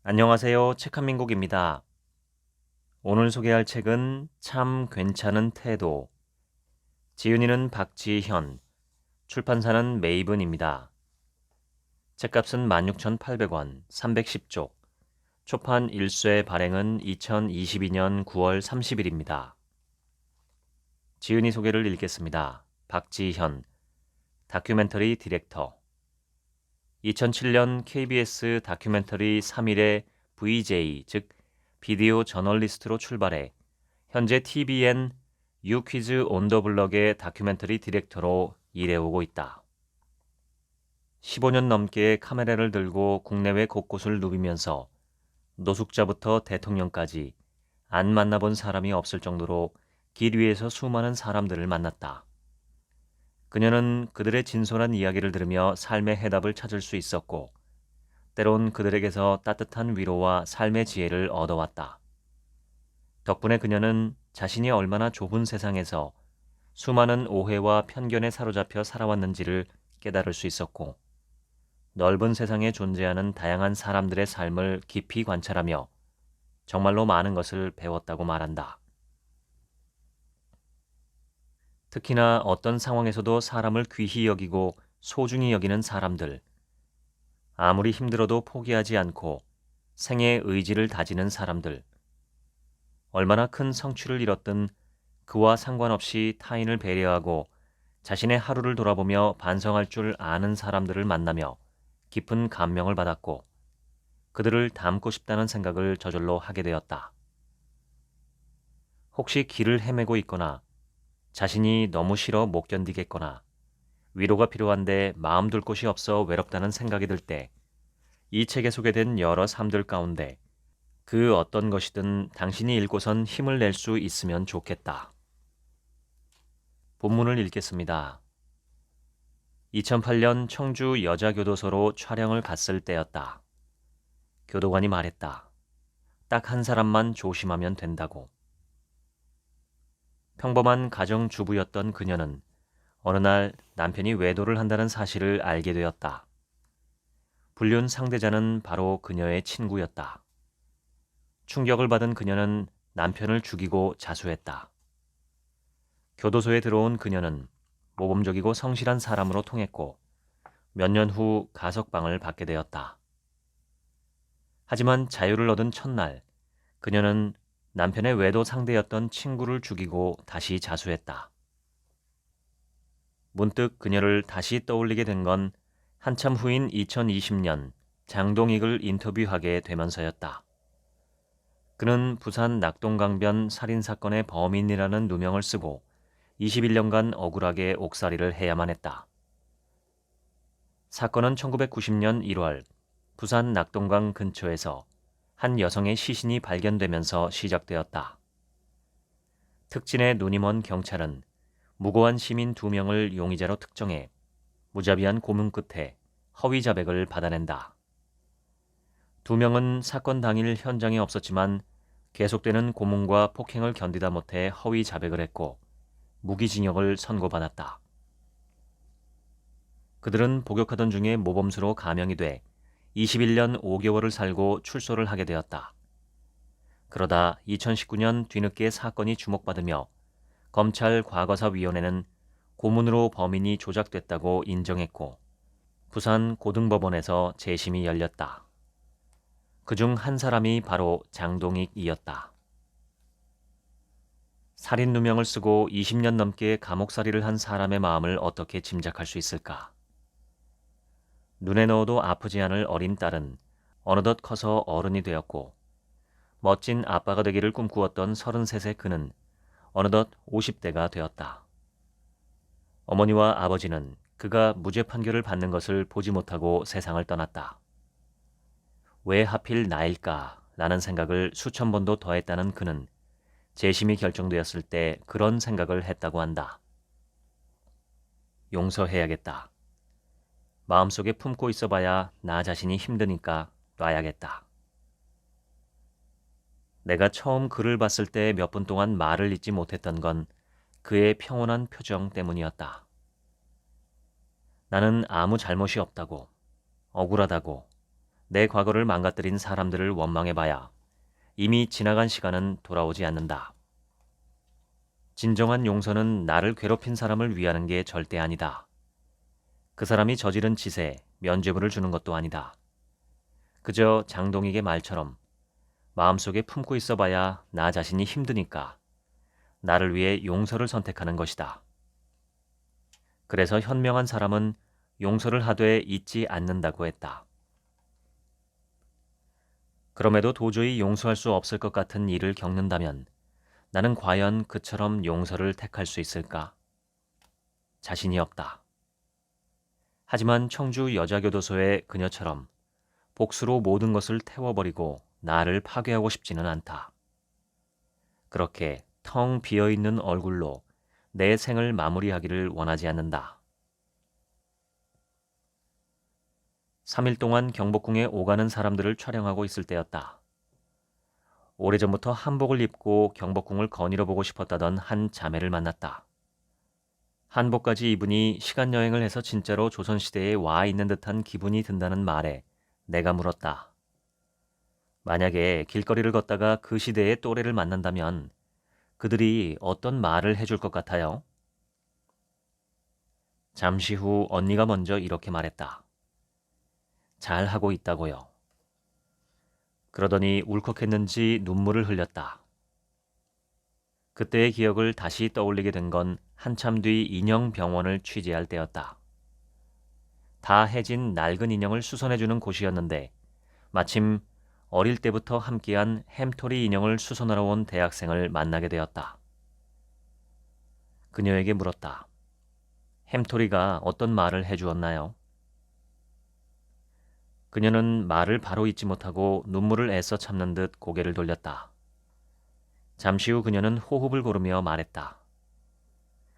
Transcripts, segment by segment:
안녕하세요. 책 한민국입니다. 오늘 소개할 책은 참 괜찮은 태도. 지은이는 박지현, 출판사는 메이븐입니다. 책값은 16,800원, 310쪽. 초판 1쇄 발행은 2022년 9월 30일입니다. 지은이 소개를 읽겠습니다. 박지현, 다큐멘터리 디렉터. 2007년 KBS 다큐멘터리 3일의 VJ, 즉 비디오 저널리스트로 출발해 현재 TVN 유퀴즈 온 더 블럭의 다큐멘터리 디렉터로 일해오고 있다. 15년 넘게 카메라를 들고 국내외 곳곳을 누비면서 노숙자부터 대통령까지 안 만나본 사람이 없을 정도로 길 위에서 수많은 사람들을 만났다. 그녀는 그들의 진솔한 이야기를 들으며 삶의 해답을 찾을 수 있었고 때론 그들에게서 따뜻한 위로와 삶의 지혜를 얻어왔다. 덕분에 그녀는 자신이 얼마나 좁은 세상에서 수많은 오해와 편견에 사로잡혀 살아왔는지를 깨달을 수 있었고 넓은 세상에 존재하는 다양한 사람들의 삶을 깊이 관찰하며 정말로 많은 것을 배웠다고 말한다. 특히나 어떤 상황에서도 사람을 귀히 여기고 소중히 여기는 사람들, 아무리 힘들어도 포기하지 않고 생의 의지를 다지는 사람들, 얼마나 큰 성취를 이뤘든 그와 상관없이 타인을 배려하고 자신의 하루를 돌아보며 반성할 줄 아는 사람들을 만나며 깊은 감명을 받았고 그들을 닮고 싶다는 생각을 저절로 하게 되었다. 혹시 길을 헤매고 있거나 자신이 너무 싫어 못 견디겠거나 위로가 필요한데 마음 둘 곳이 없어 외롭다는 생각이 들 때 이 책에 소개된 여러 삶들 가운데 그 어떤 것이든 당신이 읽고선 힘을 낼 수 있으면 좋겠다. 본문을 읽겠습니다. 2008년 청주 여자교도소로 촬영을 갔을 때였다. 교도관이 말했다. 딱 한 사람만 조심하면 된다고. 평범한 가정주부였던 그녀는 어느 날 남편이 외도를 한다는 사실을 알게 되었다. 불륜 상대자는 바로 그녀의 친구였다. 충격을 받은 그녀는 남편을 죽이고 자수했다. 교도소에 들어온 그녀는 모범적이고 성실한 사람으로 통했고 몇 년 후 가석방을 받게 되었다. 하지만 자유를 얻은 첫날 그녀는 남편의 외도 상대였던 친구를 죽이고 다시 자수했다. 문득 그녀를 다시 떠올리게 된 건 한참 후인 2020년 장동익을 인터뷰하게 되면서였다. 그는 부산 낙동강변 살인사건의 범인이라는 누명을 쓰고 21년간 억울하게 옥살이를 해야만 했다. 사건은 1990년 1월 부산 낙동강 근처에서 한 여성의 시신이 발견되면서 시작되었다. 특진의 눈이 먼 경찰은 무고한 시민 2명을 용의자로 특정해 무자비한 고문 끝에 허위 자백을 받아낸다. 2명은 사건 당일 현장에 없었지만 계속되는 고문과 폭행을 견디다 못해 허위 자백을 했고 무기징역을 선고받았다. 그들은 복역하던 중에 모범수로 감형이 돼 21년 5개월을 살고 출소를 하게 되었다. 그러다 2019년 뒤늦게 사건이 주목받으며 검찰 과거사위원회는 고문으로 범인이 조작됐다고 인정했고 부산 고등법원에서 재심이 열렸다. 그중 한 사람이 바로 장동익이었다. 살인 누명을 쓰고 20년 넘게 감옥살이를 한 사람의 마음을 어떻게 짐작할 수 있을까? 눈에 넣어도 아프지 않을 어린 딸은 어느덧 커서 어른이 되었고 멋진 아빠가 되기를 꿈꾸었던 33세 그는 어느덧 50대가 되었다. 어머니와 아버지는 그가 무죄 판결을 받는 것을 보지 못하고 세상을 떠났다. 왜 하필 나일까? 라는 생각을 수천 번도 더했다는 그는 재심이 결정되었을 때 그런 생각을 했다고 한다. 용서해야겠다. 마음속에 품고 있어봐야 나 자신이 힘드니까 놔야겠다. 내가 처음 그를 봤을 때 몇 분 동안 말을 잇지 못했던 건 그의 평온한 표정 때문이었다. 나는 아무 잘못이 없다고, 억울하다고, 내 과거를 망가뜨린 사람들을 원망해봐야 이미 지나간 시간은 돌아오지 않는다. 진정한 용서는 나를 괴롭힌 사람을 위하는 게 절대 아니다. 그 사람이 저지른 짓에 면죄부를 주는 것도 아니다. 그저 장동익의 말처럼 마음속에 품고 있어봐야 나 자신이 힘드니까 나를 위해 용서를 선택하는 것이다. 그래서 현명한 사람은 용서를 하되 잊지 않는다고 했다. 그럼에도 도저히 용서할 수 없을 것 같은 일을 겪는다면 나는 과연 그처럼 용서를 택할 수 있을까? 자신이 없다. 하지만 청주 여자교도소의 그녀처럼 복수로 모든 것을 태워버리고 나를 파괴하고 싶지는 않다. 그렇게 텅 비어있는 얼굴로 내 생을 마무리하기를 원하지 않는다. 3일 동안 경복궁에 오가는 사람들을 촬영하고 있을 때였다. 오래전부터 한복을 입고 경복궁을 거닐어 보고 싶었다던 한 자매를 만났다. 한복까지 입으니 시간여행을 해서 진짜로 조선시대에 와 있는 듯한 기분이 든다는 말에 내가 물었다. 만약에 길거리를 걷다가 그 시대의 또래를 만난다면 그들이 어떤 말을 해줄 것 같아요? 잠시 후 언니가 먼저 이렇게 말했다. 잘하고 있다고요. 그러더니 울컥했는지 눈물을 흘렸다. 그때의 기억을 다시 떠올리게 된 건 한참 뒤 인형병원을 취재할 때였다. 다 해진 낡은 인형을 수선해주는 곳이었는데 마침 어릴 때부터 함께한 햄토리 인형을 수선하러 온 대학생을 만나게 되었다. 그녀에게 물었다. 햄토리가 어떤 말을 해주었나요? 그녀는 말을 바로 잊지 못하고 눈물을 애써 참는 듯 고개를 돌렸다. 잠시 후 그녀는 호흡을 고르며 말했다.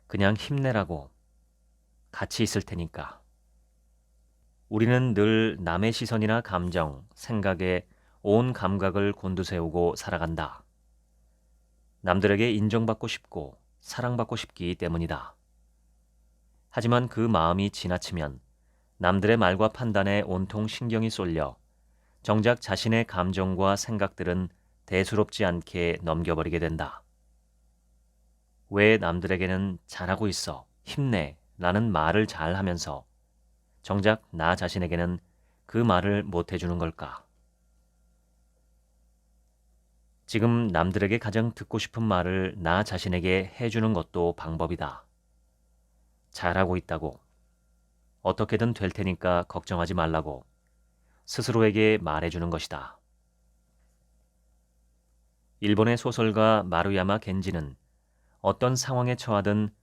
그냥 힘내라고. 같이 있을 테니까. 우리는 늘 남의 시선이나 감정, 생각에 온 감각을 곤두세우고 살아간다. 남들에게 인정받고 싶고 사랑받고 싶기 때문이다. 하지만 그 마음이 지나치면 남들의 말과 판단에 온통 신경이 쏠려 정작 자신의 감정과 생각들은 대수롭지 않게 넘겨버리게 된다. 왜 남들에게는 잘하고 있어, 힘내 라는 말을 잘 하면서 정작 나 자신에게는 그 말을 못 해주는 걸까? 지금 남들에게 가장 듣고 싶은 말을 나 자신에게 해주는 것도 방법이다. 잘하고 있다고. 어떻게든 될 테니까 걱정하지 말라고 스스로에게 말해주는 것이다. 일본의 소설가 마루야마 겐지는 어떤 상황에 처하든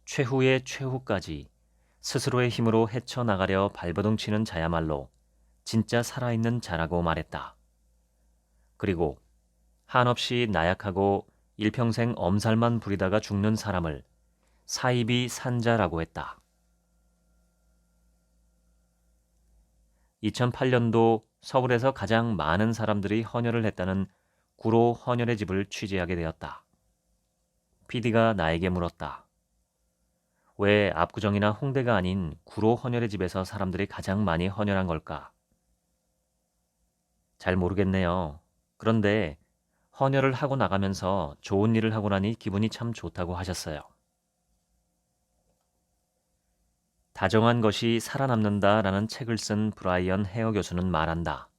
최후의 최후까지 스스로의 힘으로 헤쳐나가려 발버둥 치는 자야말로 진짜 살아있는 자라고 말했다. 그리고 한없이 나약하고 일평생 엄살만 부리다가 죽는 사람을 사이비 산자라고 했다. 2008년도 서울에서 가장 많은 사람들이 헌혈을 했다는 구로 헌혈의 집을 취재하게 되었다. PD가 나에게 물었다. 왜 압구정이나 홍대가 아닌 구로 헌혈의 집에서 사람들이 가장 많이 헌혈한 걸까? 잘 모르겠네요. 그런데 헌혈을 하고 나가면서 좋은 일을 하고 나니 기분이 참 좋다고 하셨어요. 다정한 것이 살아남는다라는 책을 쓴 브라이언 헤어 교수는 말한다.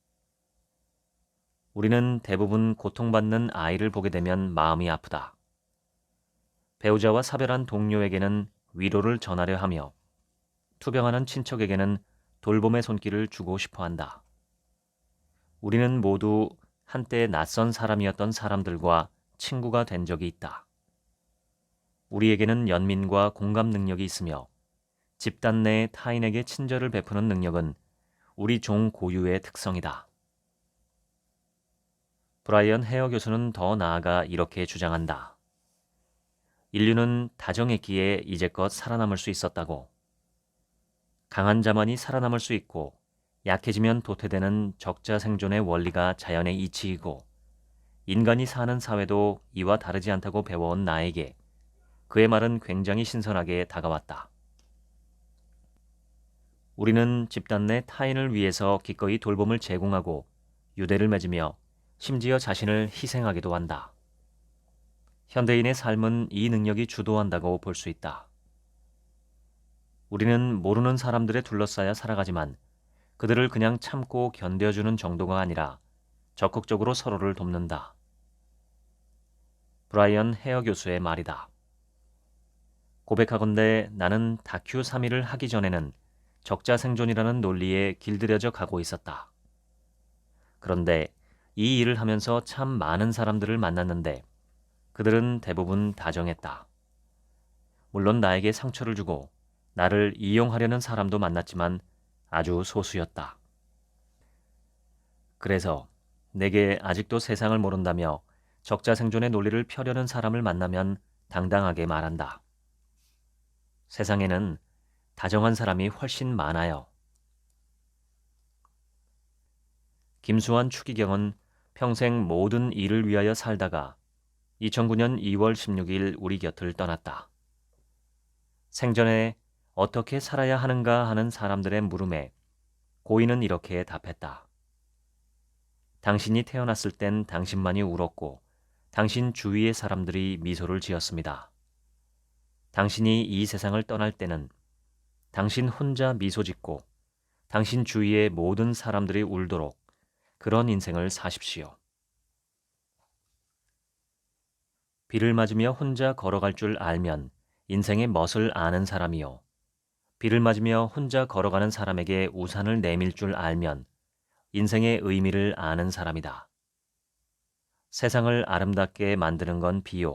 우리는 대부분 고통받는 아이를 보게 되면 마음이 아프다. 배우자와 사별한 동료에게는 위로를 전하려 하며 투병하는 친척에게는 돌봄의 손길을 주고 싶어 한다. 우리는 모두 한때 낯선 사람이었던 사람들과 친구가 된 적이 있다. 우리에게는 연민과 공감 능력이 있으며 집단 내 타인에게 친절을 베푸는 능력은 우리 종 고유의 특성이다. 브라이언 헤어 교수는 더 나아가 이렇게 주장한다. 인류는 다정했기에 이제껏 살아남을 수 있었다고. 강한 자만이 살아남을 수 있고 약해지면 도태되는 적자 생존의 원리가 자연의 이치이고 인간이 사는 사회도 이와 다르지 않다고 배워온 나에게 그의 말은 굉장히 신선하게 다가왔다. 우리는 집단 내 타인을 위해서 기꺼이 돌봄을 제공하고 유대를 맺으며 심지어 자신을 희생하기도 한다. 현대인의 삶은 이 능력이 주도한다고 볼 수 있다. 우리는 모르는 사람들에 둘러싸여 살아가지만 그들을 그냥 참고 견뎌주는 정도가 아니라 적극적으로 서로를 돕는다. 브라이언 헤어 교수의 말이다. 고백하건대 나는 다큐 3위를 하기 전에는 적자생존이라는 논리에 길들여져 가고 있었다. 그런데 이 일을 하면서 참 많은 사람들을 만났는데 그들은 대부분 다정했다. 물론 나에게 상처를 주고 나를 이용하려는 사람도 만났지만 아주 소수였다. 그래서 내게 아직도 세상을 모른다며 적자생존의 논리를 펴려는 사람을 만나면 당당하게 말한다. 세상에는 다정한 사람이 훨씬 많아요. 김수환 추기경은 평생 모든 일을 위하여 살다가 2009년 2월 16일 우리 곁을 떠났다. 생전에 어떻게 살아야 하는가 하는 사람들의 물음에 고인은 이렇게 답했다. 당신이 태어났을 땐 당신만이 울었고 당신 주위의 사람들이 미소를 지었습니다. 당신이 이 세상을 떠날 때는 당신 혼자 미소 짓고 당신 주위의 모든 사람들이 울도록 그런 인생을 사십시오. 비를 맞으며 혼자 걸어갈 줄 알면 인생의 멋을 아는 사람이요. 비를 맞으며 혼자 걸어가는 사람에게 우산을 내밀 줄 알면 인생의 의미를 아는 사람이다. 세상을 아름답게 만드는 건 비요.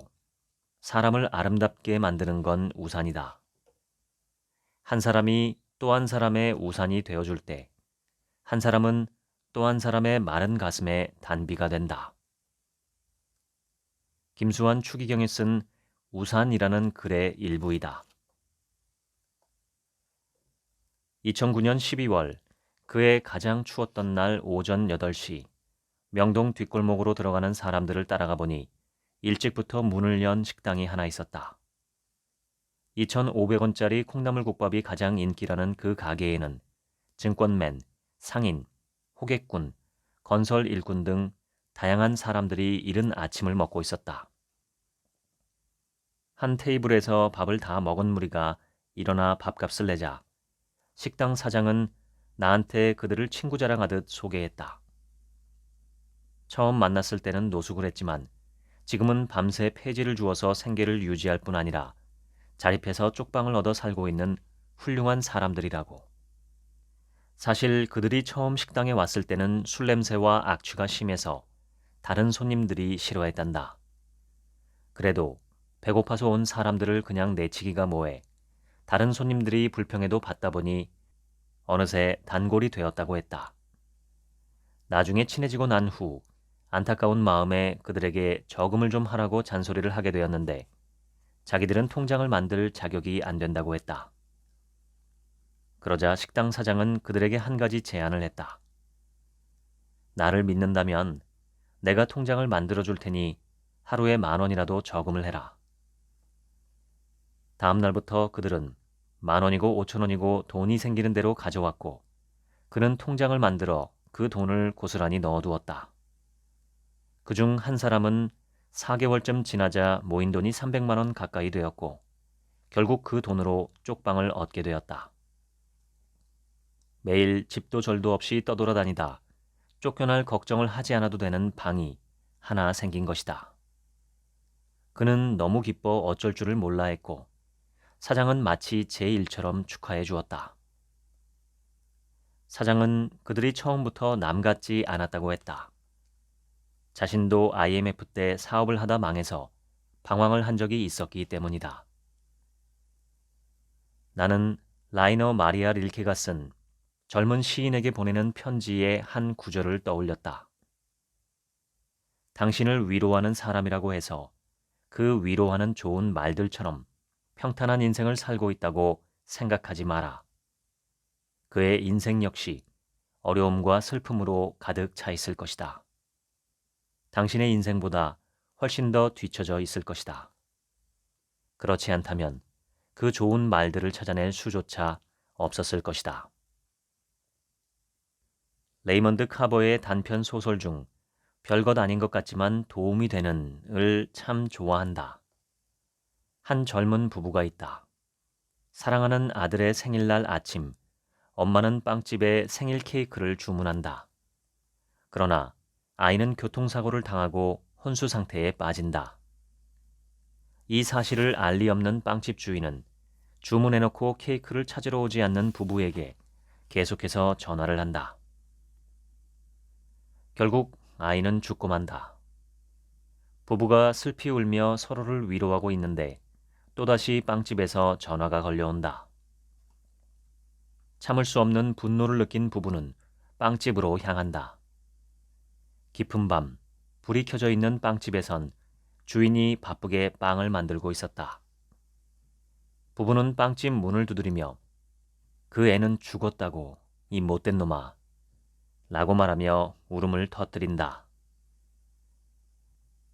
사람을 아름답게 만드는 건 우산이다. 한 사람이 또 한 사람의 우산이 되어줄 때, 한 사람은 또 한 사람의 마른 가슴에 단비가 된다. 김수환 추기경이 쓴 우산이라는 글의 일부이다. 2009년 12월 그의 가장 추웠던 날 오전 8시 명동 뒷골목으로 들어가는 사람들을 따라가 보니 일찍부터 문을 연 식당이 하나 있었다. 2,500원짜리 콩나물국밥이 가장 인기라는 그 가게에는 증권맨, 상인, 호객꾼, 건설 일꾼 등 다양한 사람들이 이른 아침을 먹고 있었다. 한 테이블에서 밥을 다 먹은 무리가 일어나 밥값을 내자 식당 사장은 나한테 그들을 친구 자랑하듯 소개했다. 처음 만났을 때는 노숙을 했지만 지금은 밤새 폐지를 주어서 생계를 유지할 뿐 아니라 자립해서 쪽방을 얻어 살고 있는 훌륭한 사람들이라고. 사실 그들이 처음 식당에 왔을 때는 술 냄새와 악취가 심해서 다른 손님들이 싫어했단다. 그래도 배고파서 온 사람들을 그냥 내치기가 뭐해 다른 손님들이 불평해도 받다 보니 어느새 단골이 되었다고 했다. 나중에 친해지고 난 후 안타까운 마음에 그들에게 저금을 좀 하라고 잔소리를 하게 되었는데 자기들은 통장을 만들 자격이 안 된다고 했다. 그러자 식당 사장은 그들에게 한 가지 제안을 했다. 나를 믿는다면 내가 통장을 만들어 줄 테니 하루에 10,000원이라도 저금을 해라. 다음 날부터 그들은 10,000원이고 5,000원이고 돈이 생기는 대로 가져왔고 그는 통장을 만들어 그 돈을 고스란히 넣어두었다. 그중 한 사람은 4개월쯤 지나자 모인 돈이 300만 원 가까이 되었고 결국 그 돈으로 쪽방을 얻게 되었다. 매일 집도 절도 없이 떠돌아다니다 쫓겨날 걱정을 하지 않아도 되는 방이 하나 생긴 것이다. 그는 너무 기뻐 어쩔 줄을 몰라 했고 사장은 마치 제 일처럼 축하해 주었다. 사장은 그들이 처음부터 남 같지 않았다고 했다. 자신도 IMF 때 사업을 하다 망해서 방황을 한 적이 있었기 때문이다. 나는 라이너 마리아 릴케가 쓴 젊은 시인에게 보내는 편지의 한 구절을 떠올렸다. 당신을 위로하는 사람이라고 해서 그 위로하는 좋은 말들처럼 평탄한 인생을 살고 있다고 생각하지 마라. 그의 인생 역시 어려움과 슬픔으로 가득 차 있을 것이다. 당신의 인생보다 훨씬 더 뒤처져 있을 것이다. 그렇지 않다면 그 좋은 말들을 찾아낼 수조차 없었을 것이다. 레이먼드 카버의 단편 소설 중 별것 아닌 것 같지만 도움이 되는을 참 좋아한다. 한 젊은 부부가 있다. 사랑하는 아들의 생일날 아침, 엄마는 빵집에 생일 케이크를 주문한다. 그러나 아이는 교통사고를 당하고 혼수 상태에 빠진다. 이 사실을 알 리 없는 빵집 주인은 주문해놓고 케이크를 찾으러 오지 않는 부부에게 계속해서 전화를 한다. 결국 아이는 죽고 만다. 부부가 슬피 울며 서로를 위로하고 있는데 또다시 빵집에서 전화가 걸려온다. 참을 수 없는 분노를 느낀 부부는 빵집으로 향한다. 깊은 밤, 불이 켜져 있는 빵집에선 주인이 바쁘게 빵을 만들고 있었다. 부부는 빵집 문을 두드리며 그 애는 죽었다고, 이 못된 놈아, 라고 말하며 울음을 터뜨린다.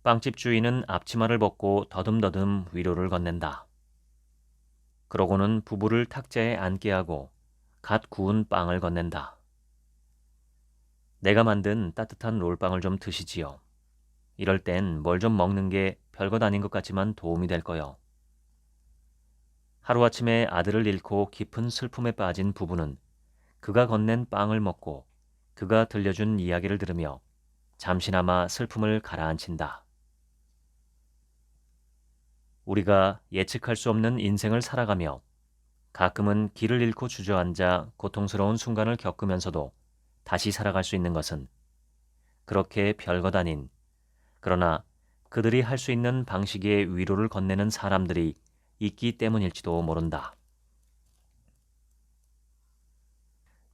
빵집 주인은 앞치마를 벗고 더듬더듬 위로를 건넨다. 그러고는 부부를 탁자에 앉게 하고 갓 구운 빵을 건넨다. 내가 만든 따뜻한 롤빵을 좀 드시지요. 이럴 땐 뭘 좀 먹는 게 별것 아닌 것 같지만 도움이 될 거요. 하루아침에 아들을 잃고 깊은 슬픔에 빠진 부부는 그가 건넨 빵을 먹고 그가 들려준 이야기를 들으며 잠시나마 슬픔을 가라앉힌다. 우리가 예측할 수 없는 인생을 살아가며 가끔은 길을 잃고 주저앉아 고통스러운 순간을 겪으면서도 다시 살아갈 수 있는 것은 그렇게 별것 아닌, 그러나 그들이 할 수 있는 방식의 위로를 건네는 사람들이 있기 때문일지도 모른다.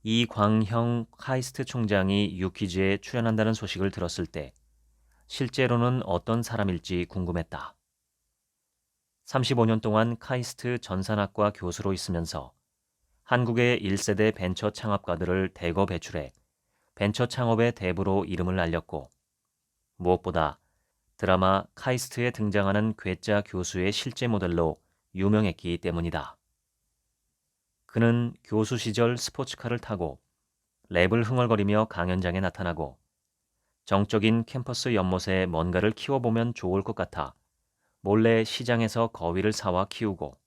이광형 카이스트 총장이 유퀴즈에 출연한다는 소식을 들었을 때 실제로는 어떤 사람일지 궁금했다. 35년 동안 카이스트 전산학과 교수로 있으면서 한국의 1세대 벤처 창업가들을 대거 배출해 벤처 창업의 대부로 이름을 알렸고 무엇보다 드라마 카이스트에 등장하는 괴짜 교수의 실제 모델로 유명했기 때문이다. 그는 교수 시절 스포츠카를 타고 랩을 흥얼거리며 강연장에 나타나고 정적인 캠퍼스 연못에 뭔가를 키워보면 좋을 것 같아 몰래 시장에서 거위를 사와 키우고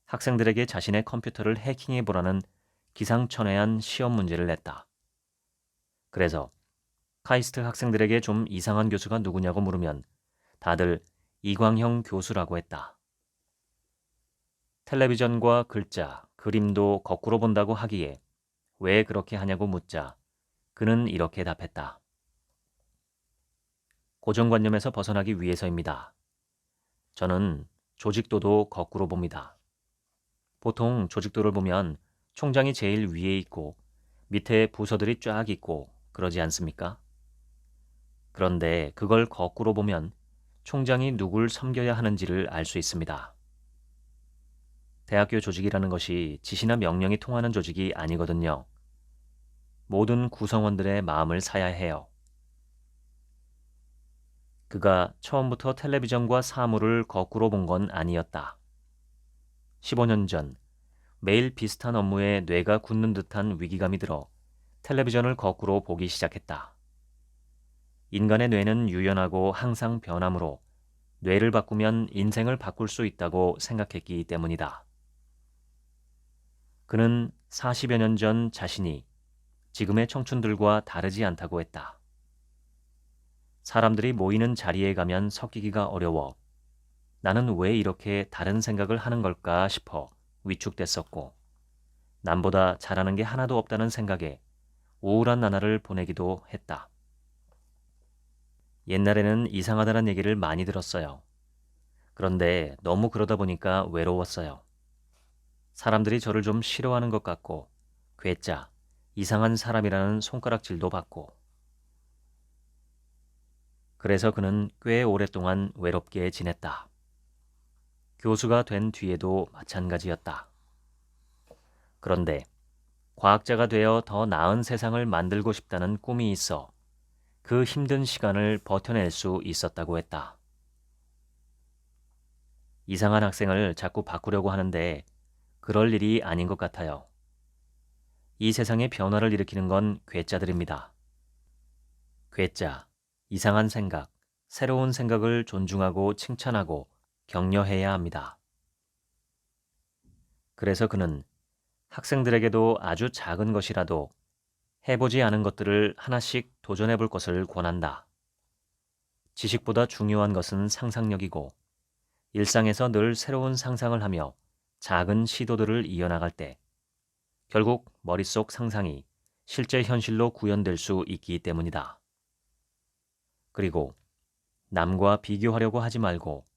학생들에게 자신의 컴퓨터를 해킹해보라는 기상천외한 시험 문제를 냈다. 그래서 카이스트 학생들에게 좀 이상한 교수가 누구냐고 물으면 다들 이광형 교수라고 했다. 텔레비전과 글자, 그림도 거꾸로 본다고 하기에 왜 그렇게 하냐고 묻자 그는 이렇게 답했다. 고정관념에서 벗어나기 위해서입니다. 저는 조직도도 거꾸로 봅니다. 보통 조직도를 보면 총장이 제일 위에 있고 밑에 부서들이 쫙 있고 그러지 않습니까? 그런데 그걸 거꾸로 보면 총장이 누굴 섬겨야 하는지를 알 수 있습니다. 대학교 조직이라는 것이 지시나 명령이 통하는 조직이 아니거든요. 모든 구성원들의 마음을 사야 해요. 그가 처음부터 텔레비전과 사물을 거꾸로 본 건 아니었다. 15년 전 매일 비슷한 업무에 뇌가 굳는 듯한 위기감이 들어 텔레비전을 거꾸로 보기 시작했다. 인간의 뇌는 유연하고 항상 변하므로 뇌를 바꾸면 인생을 바꿀 수 있다고 생각했기 때문이다. 그는 40여 년 전 자신이 지금의 청춘들과 다르지 않다고 했다. 사람들이 모이는 자리에 가면 섞이기가 어려워 나는 왜 이렇게 다른 생각을 하는 걸까 싶어 위축됐었고 남보다 잘하는 게 하나도 없다는 생각에 우울한 나날을 보내기도 했다. 옛날에는 이상하다는 얘기를 많이 들었어요. 그런데 너무 그러다 보니까 외로웠어요. 사람들이 저를 좀 싫어하는 것 같고 괴짜, 이상한 사람이라는 손가락질도 받고 그래서 그는 꽤 오랫동안 외롭게 지냈다. 교수가 된 뒤에도 마찬가지였다. 그런데 과학자가 되어 더 나은 세상을 만들고 싶다는 꿈이 있어 그 힘든 시간을 버텨낼 수 있었다고 했다. 이상한 학생을 자꾸 바꾸려고 하는데 그럴 일이 아닌 것 같아요. 이 세상에 변화를 일으키는 건 괴짜들입니다. 괴짜, 이상한 생각, 새로운 생각을 존중하고 칭찬하고 격려해야 합니다. 그래서 그는 학생들에게도 아주 작은 것이라도 해보지 않은 것들을 하나씩 도전해 볼 것을 권한다. 지식보다 중요한 것은 상상력이고 일상에서 늘 새로운 상상을 하며 작은 시도들을 이어나갈 때 결국 머릿속 상상이 실제 현실로 구현될 수 있기 때문이다. 그리고 남과 비교하려고 하지 말고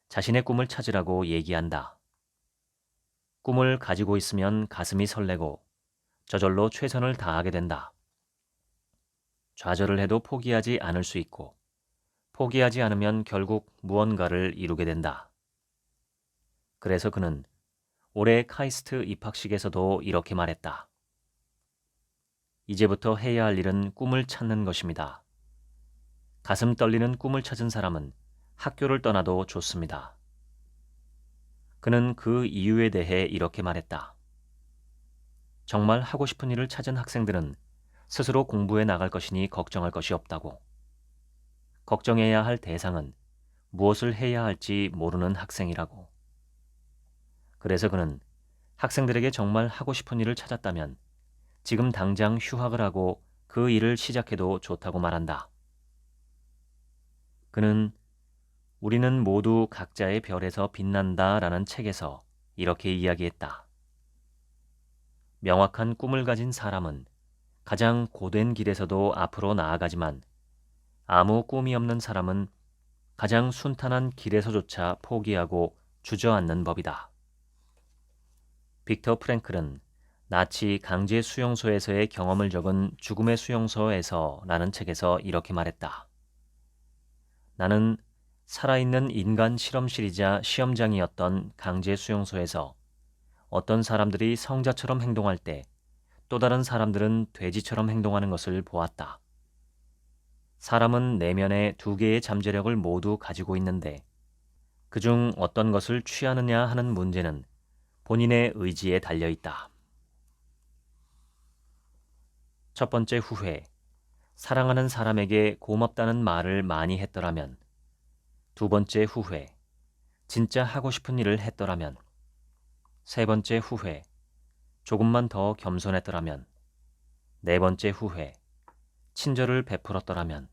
자신의 꿈을 찾으라고 얘기한다. 꿈을 가지고 있으면 가슴이 설레고 저절로 최선을 다하게 된다. 좌절을 해도 포기하지 않을 수 있고 포기하지 않으면 결국 무언가를 이루게 된다. 그래서 그는 올해 카이스트 입학식에서도 이렇게 말했다. 이제부터 해야 할 일은 꿈을 찾는 것입니다. 가슴 떨리는 꿈을 찾은 사람은 학교를 떠나도 좋습니다. 그는 그 이유에 대해 이렇게 말했다. 정말 하고 싶은 일을 찾은 학생들은 스스로 공부해 나갈 것이니 걱정할 것이 없다고. 걱정해야 할 대상은 무엇을 해야 할지 모르는 학생이라고. 그래서 그는 학생들에게 정말 하고 싶은 일을 찾았다면 지금 당장 휴학을 하고 그 일을 시작해도 좋다고 말한다. 그는 우리는 모두 각자의 별에서 빛난다 라는 책에서 이렇게 이야기했다. 명확한 꿈을 가진 사람은 가장 고된 길에서도 앞으로 나아가지만 아무 꿈이 없는 사람은 가장 순탄한 길에서조차 포기하고 주저앉는 법이다. 빅터 프랭클은 나치 강제 수용소에서의 경험을 적은 죽음의 수용소에서 라는 책에서 이렇게 말했다. 나는 살아있는 인간 실험실이자 시험장이었던 강제 수용소에서 어떤 사람들이 성자처럼 행동할 때 또 다른 사람들은 돼지처럼 행동하는 것을 보았다. 사람은 내면에 두 개의 잠재력을 모두 가지고 있는데 그중 어떤 것을 취하느냐 하는 문제는 본인의 의지에 달려 있다. 첫 번째 후회, 사랑하는 사람에게 고맙다는 말을 많이 했더라면. 두 번째 후회, 진짜 하고 싶은 일을 했더라면. 세 번째 후회, 조금만 더 겸손했더라면. 네 번째 후회, 친절을 베풀었더라면.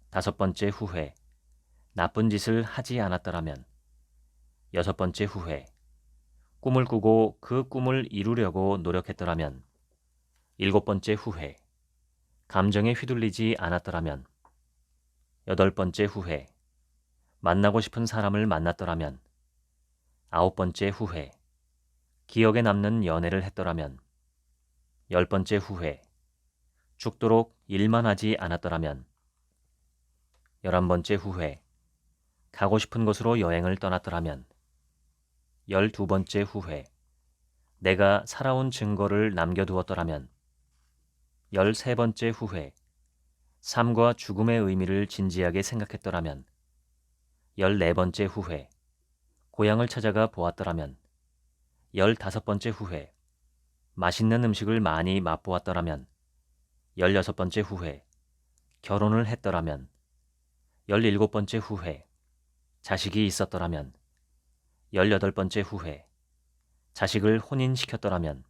다섯 번째 후회, 나쁜 짓을 하지 않았더라면. 여섯 번째 후회, 꿈을 꾸고 그 꿈을 이루려고 노력했더라면. 일곱 번째 후회, 감정에 휘둘리지 않았더라면. 여덟 번째 후회, 만나고 싶은 사람을 만났더라면. 아홉 번째 후회, 기억에 남는 연애를 했더라면. 열 번째 후회, 죽도록 일만 하지 않았더라면. 11번째 후회, 가고 싶은 곳으로 여행을 떠났더라면. 12번째 후회, 내가 살아온 증거를 남겨두었더라면. 13번째 후회, 삶과 죽음의 의미를 진지하게 생각했더라면. 14번째 후회, 고향을 찾아가 보았더라면. 15번째 후회, 맛있는 음식을 많이 맛보았더라면. 16번째 후회, 결혼을 했더라면. 17번째 후회, 자식이 있었더라면. 18번째 후회, 자식을 혼인시켰더라면.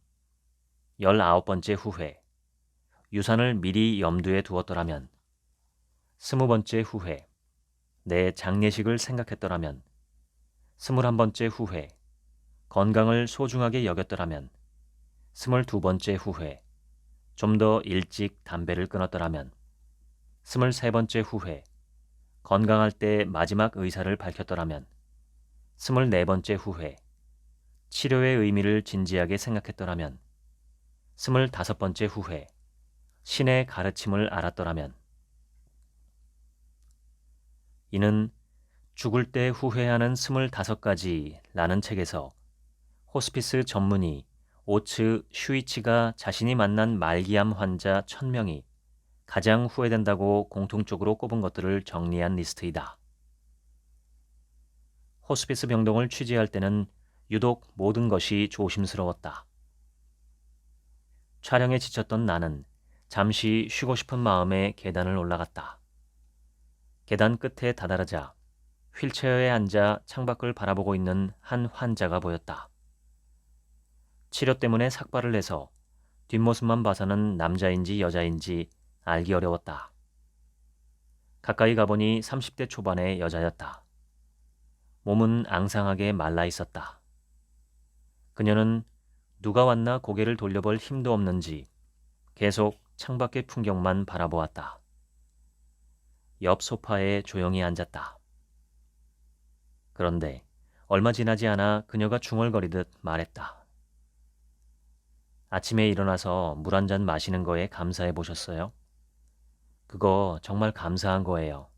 19번째 후회, 유산을 미리 염두에 두었더라면. 20번째 후회, 내 장례식을 생각했더라면. 21번째 후회, 건강을 소중하게 여겼더라면. 22번째 후회, 좀 더 일찍 담배를 끊었더라면. 23번째 후회, 건강할 때 마지막 의사를 밝혔더라면. 24번째 후회, 치료의 의미를 진지하게 생각했더라면. 25번째 후회, 신의 가르침을 알았더라면. 이는 죽을 때 후회하는 25가지라는 책에서 호스피스 전문의 오츠 슈이치가 자신이 만난 말기암 환자 1000명이 가장 후회된다고 공통적으로 꼽은 것들을 정리한 리스트이다. 호스피스 병동을 취재할 때는 유독 모든 것이 조심스러웠다. 촬영에 지쳤던 나는 잠시 쉬고 싶은 마음에 계단을 올라갔다. 계단 끝에 다다르자 휠체어에 앉아 창밖을 바라보고 있는 한 환자가 보였다. 치료 때문에 삭발을 해서 뒷모습만 봐서는 남자인지 여자인지 알기 어려웠다. 가까이 가보니 30대 초반의 여자였다. 몸은 앙상하게 말라 있었다. 그녀는 누가 왔나 고개를 돌려볼 힘도 없는지 계속 창밖의 풍경만 바라보았다. 옆 소파에 조용히 앉았다. 그런데 얼마 지나지 않아 그녀가 중얼거리듯 말했다. 아침에 일어나서 물 한 잔 마시는 거에 감사해 보셨어요? 그거 정말 감사한 거예요.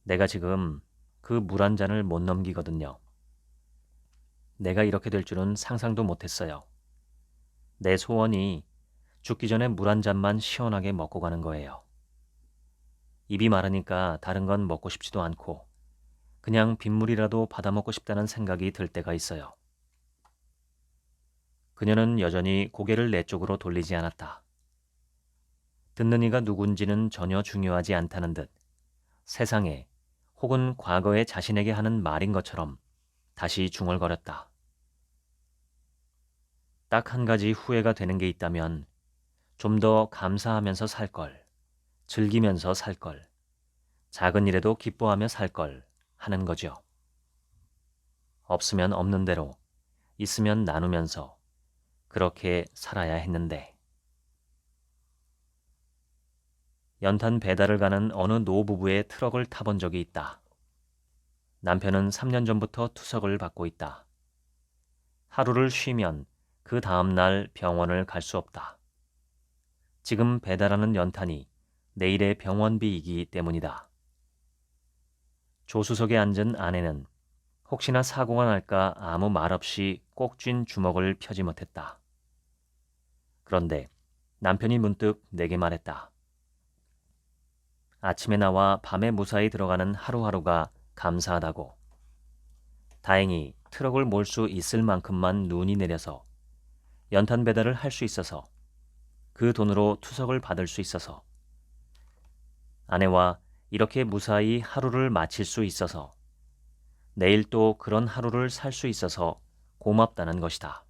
내가 지금 그 물 한 잔을 못 넘기거든요. 내가 이렇게 될 줄은 상상도 못했어요. 내 소원이 죽기 전에 물 한 잔만 시원하게 먹고 가는 거예요. 입이 마르니까 다른 건 먹고 싶지도 않고 그냥 빗물이라도 받아먹고 싶다는 생각이 들 때가 있어요. 그녀는 여전히 고개를 내 쪽으로 돌리지 않았다. 듣는 이가 누군지는 전혀 중요하지 않다는 듯 세상에 혹은 과거에 자신에게 하는 말인 것처럼 다시 중얼거렸다. 딱 한 가지 후회가 되는 게 있다면 좀 더 감사하면서 살 걸, 즐기면서 살 걸, 작은 일에도 기뻐하며 살 걸 하는 거죠. 없으면 없는 대로, 있으면 나누면서 그렇게 살아야 했는데. 연탄 배달을 가는 어느 노부부의 트럭을 타본 적이 있다. 남편은 3년 전부터 투석을 받고 있다. 하루를 쉬면 그 다음 날 병원을 갈 수 없다. 지금 배달하는 연탄이 내일의 병원비이기 때문이다. 조수석에 앉은 아내는 혹시나 사고가 날까 아무 말 없이 꼭 쥔 주먹을 펴지 못했다. 그런데 남편이 문득 내게 말했다. 아침에 나와 밤에 무사히 들어가는 하루하루가 감사하다고. 다행히 트럭을 몰 수 있을 만큼만 눈이 내려서 연탄 배달을 할 수 있어서 그 돈으로 투석을 받을 수 있어서 아내와 이렇게 무사히 하루를 마칠 수 있어서 내일 또 그런 하루를 살 수 있어서 고맙다는 것이다.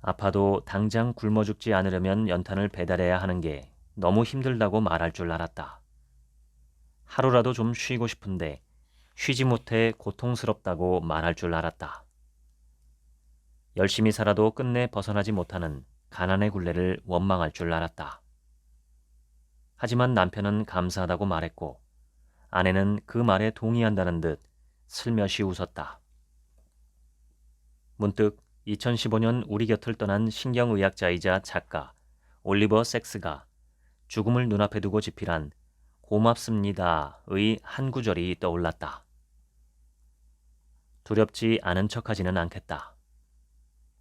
아파도 당장 굶어 죽지 않으려면 연탄을 배달해야 하는 게 너무 힘들다고 말할 줄 알았다. 하루라도 좀 쉬고 싶은데 쉬지 못해 고통스럽다고 말할 줄 알았다. 열심히 살아도 끝내 벗어나지 못하는 가난의 굴레를 원망할 줄 알았다. 하지만 남편은 감사하다고 말했고 아내는 그 말에 동의한다는 듯 슬며시 웃었다. 문득 2015년 우리 곁을 떠난 신경의학자이자 작가 올리버 섹스가 죽음을 눈앞에 두고 집필한 고맙습니다의 한 구절이 떠올랐다. 두렵지 않은 척하지는 않겠다.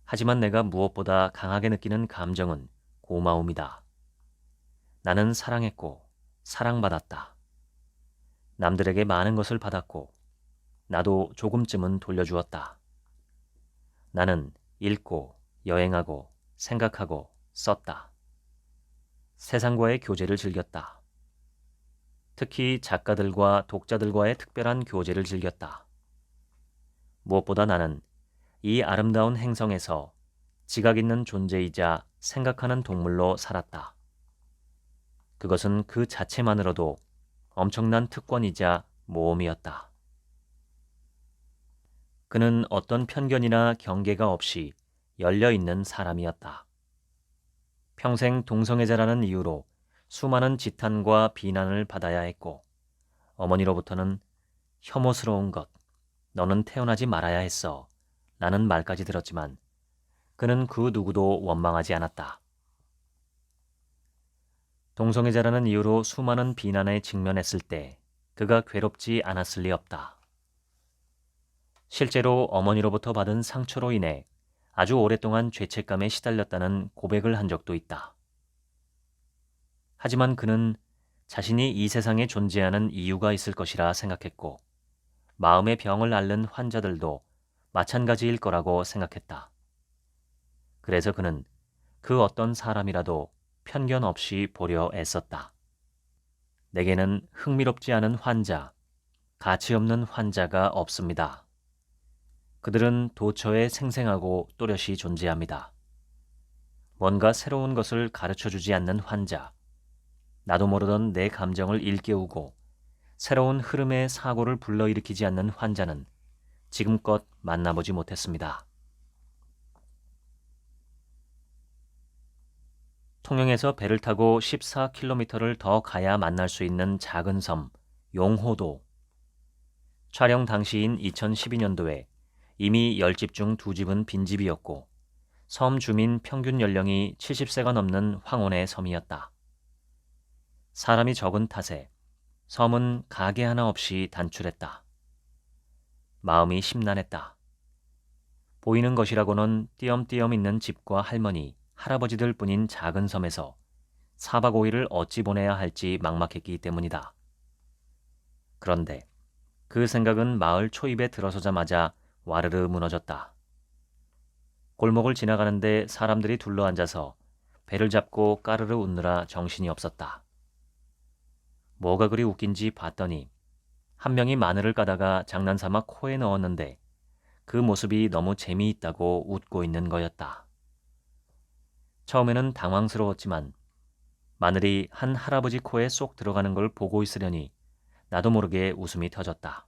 하지만 내가 무엇보다 강하게 느끼는 감정은 고마움이다. 나는 사랑했고 사랑받았다. 남들에게 많은 것을 받았고 나도 조금쯤은 돌려주었다. 나는 읽고 여행하고 생각하고 썼다. 세상과의 교제를 즐겼다. 특히 작가들과 독자들과의 특별한 교제를 즐겼다. 무엇보다 나는 이 아름다운 행성에서 지각 있는 존재이자 생각하는 동물로 살았다. 그것은 그 자체만으로도 엄청난 특권이자 모험이었다. 그는 어떤 편견이나 경계가 없이 열려있는 사람이었다. 평생 동성애자라는 이유로 수많은 지탄과 비난을 받아야 했고 어머니로부터는 혐오스러운 것, 너는 태어나지 말아야 했어 라는 말까지 들었지만 그는 그 누구도 원망하지 않았다. 동성애자라는 이유로 수많은 비난에 직면했을 때 그가 괴롭지 않았을 리 없다. 실제로 어머니로부터 받은 상처로 인해 아주 오랫동안 죄책감에 시달렸다는 고백을 한 적도 있다. 하지만 그는 자신이 이 세상에 존재하는 이유가 있을 것이라 생각했고 마음의 병을 앓는 환자들도 마찬가지일 거라고 생각했다. 그래서 그는 그 어떤 사람이라도 편견 없이 보려 애썼다. 내게는 흥미롭지 않은 환자, 가치 없는 환자가 없습니다. 그들은 도처에 생생하고 또렷이 존재합니다. 뭔가 새로운 것을 가르쳐주지 않는 환자, 나도 모르던 내 감정을 일깨우고 새로운 흐름의 사고를 불러일으키지 않는 환자는 지금껏 만나보지 못했습니다. 통영에서 배를 타고 14km를 더 가야 만날 수 있는 작은 섬, 용호도. 촬영 당시인 2012년도에 이미 10집 중 2집은 빈집이었고 섬 주민 평균 연령이 70세가 넘는 황혼의 섬이었다. 사람이 적은 탓에 섬은 가게 하나 없이 단출했다. 마음이 심란했다. 보이는 것이라고는 띄엄띄엄 있는 집과 할머니, 할아버지들 뿐인 작은 섬에서 4박 5일을 어찌 보내야 할지 막막했기 때문이다. 그런데 그 생각은 마을 초입에 들어서자마자 와르르 무너졌다. 골목을 지나가는데 사람들이 둘러앉아서 배를 잡고 까르르 웃느라 정신이 없었다. 뭐가 그리 웃긴지 봤더니 한 명이 마늘을 까다가 장난삼아 코에 넣었는데 그 모습이 너무 재미있다고 웃고 있는 거였다. 처음에는 당황스러웠지만 마늘이 한 할아버지 코에 쏙 들어가는 걸 보고 있으려니 나도 모르게 웃음이 터졌다.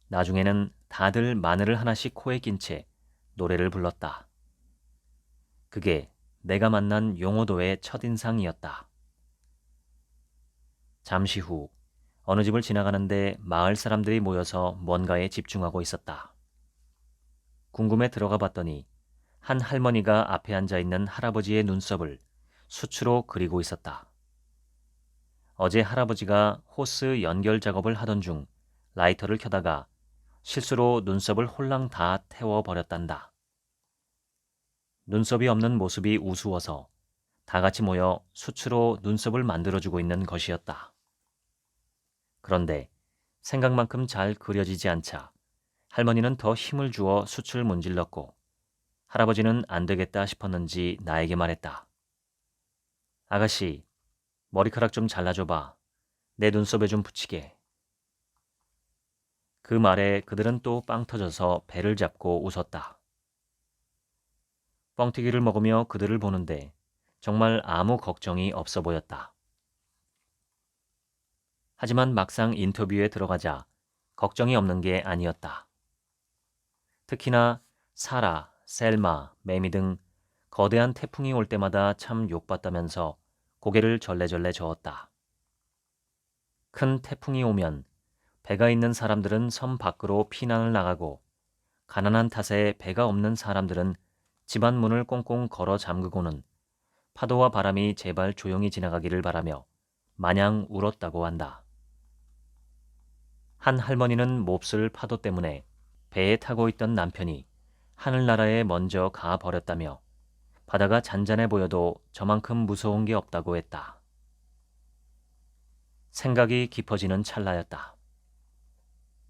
나중에는 다들 마늘을 하나씩 코에 낀 채 노래를 불렀다. 그게 내가 만난 용호도의 첫인상이었다. 잠시 후 어느 집을 지나가는데 마을 사람들이 모여서 뭔가에 집중하고 있었다. 궁금해 들어가 봤더니 한 할머니가 앞에 앉아 있는 할아버지의 눈썹을 수치로 그리고 있었다. 어제 할아버지가 호스 연결 작업을 하던 중 라이터를 켜다가 실수로 눈썹을 홀랑 다 태워버렸단다. 눈썹이 없는 모습이 우스워서 다 같이 모여 수치로 눈썹을 만들어주고 있는 것이었다. 그런데 생각만큼 잘 그려지지 않자 할머니는 더 힘을 주어 숯을 문질렀고 할아버지는 안 되겠다 싶었는지 나에게 말했다. 아가씨, 머리카락 좀 잘라줘봐. 내 눈썹에 좀 붙이게. 그 말에 그들은 또 빵 터져서 배를 잡고 웃었다. 뻥튀기를 먹으며 그들을 보는데 정말 아무 걱정이 없어 보였다. 하지만 막상 인터뷰에 들어가자 걱정이 없는 게 아니었다. 특히나 사라, 셀마, 매미 등 거대한 태풍이 올 때마다 참 욕봤다면서 고개를 절레절레 저었다. 큰 태풍이 오면 배가 있는 사람들은 섬 밖으로 피난을 나가고 가난한 탓에 배가 없는 사람들은 집안 문을 꽁꽁 걸어 잠그고는 파도와 바람이 제발 조용히 지나가기를 바라며 마냥 울었다고 한다. 한 할머니는 몹쓸 파도 때문에 배에 타고 있던 남편이 하늘나라에 먼저 가버렸다며 바다가 잔잔해 보여도 저만큼 무서운 게 없다고 했다. 생각이 깊어지는 찰나였다.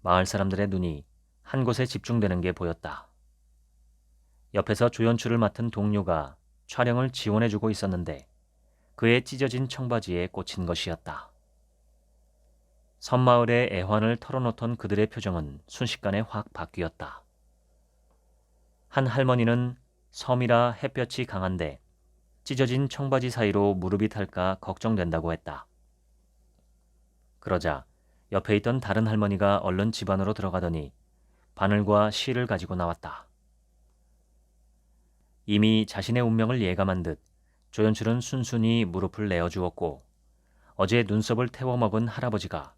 마을 사람들의 눈이 한 곳에 집중되는 게 보였다. 옆에서 조연출을 맡은 동료가 촬영을 지원해주고 있었는데 그의 찢어진 청바지에 꽂힌 것이었다. 섬마을의 애환을 털어놓던 그들의 표정은 순식간에 확 바뀌었다. 한 할머니는 섬이라 햇볕이 강한데 찢어진 청바지 사이로 무릎이 탈까 걱정된다고 했다. 그러자 옆에 있던 다른 할머니가 얼른 집 안으로 들어가더니 바늘과 실을 가지고 나왔다. 이미 자신의 운명을 예감한 듯 조연출은 순순히 무릎을 내어주었고 어제 눈썹을 태워먹은 할아버지가